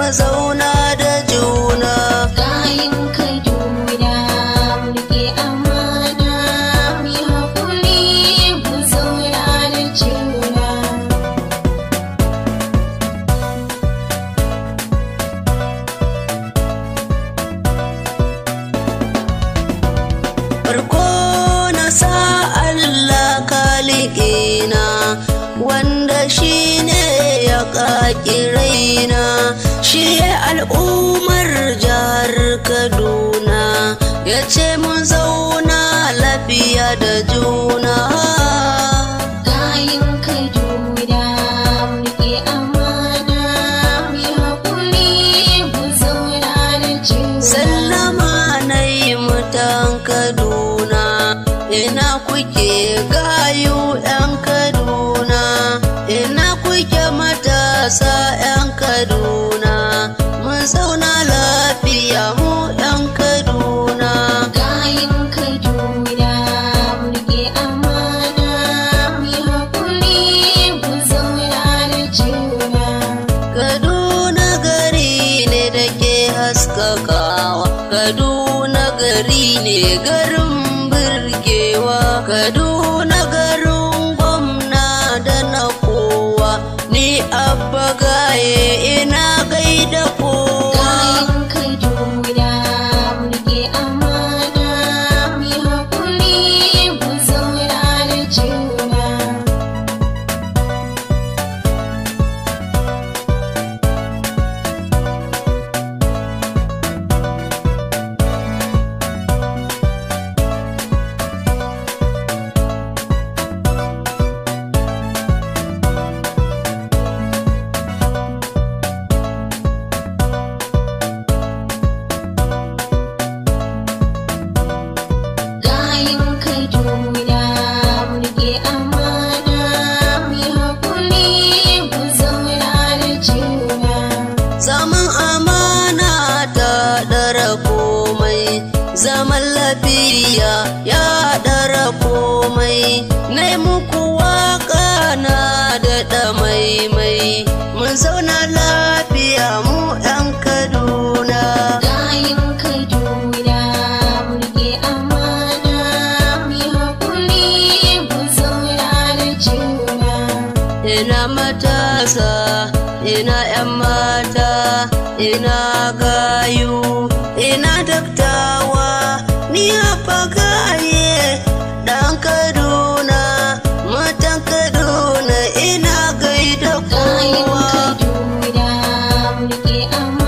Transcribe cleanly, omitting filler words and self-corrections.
mu zauna da juna. Kayan Kaduna muke amana, mu yi haƙuri mu zauna da juna. Farko na sa Allah kalikina, wanda shi ne ya ƙaƙi raina, shi al'ummar jihar Kaduna, ya ce mun zauna lafiya da juna. Kayan Kaduna muke amana, mu yi haƙuri mu zauna da juna. Sallama na yi mutan Kaduna, ina kuke gayu 'yan Kaduna, ina kuke matasa 'yan Kaduna, mun zauna lafiya mu 'yan Kaduna. Kayan Kaduna muke amana, mu yi haƙuri mu zauna da juna. Kaduna gari ne da ke haskakawa, Kaduna gari ne garin birgewa, Kaduna garin gwamna da na kowa, ni abba gaye ina gaida kowa. Kayan Kaduna muke amana, mu yi haƙuri mu zauna da juna. Kayan Kaduna muke amana, mu yi haƙuri mu zauna da juna. Zaman amana ta ɗara komai, zaman lafiya ya ɗara komai, nai muku waƙa na daɗa maimai, mun zauna lafiya mu 'yan Kaduna. Kayan Kaduna muke amana, mu yi haƙuri mu zauna da juna. Ina matasa, ina 'yan mata, ina gayu, ina daktawa, ni haɓa gaye ɗan Kaduna, matan Kaduna ina gaida Kayan kowa. Kaduna muke amana.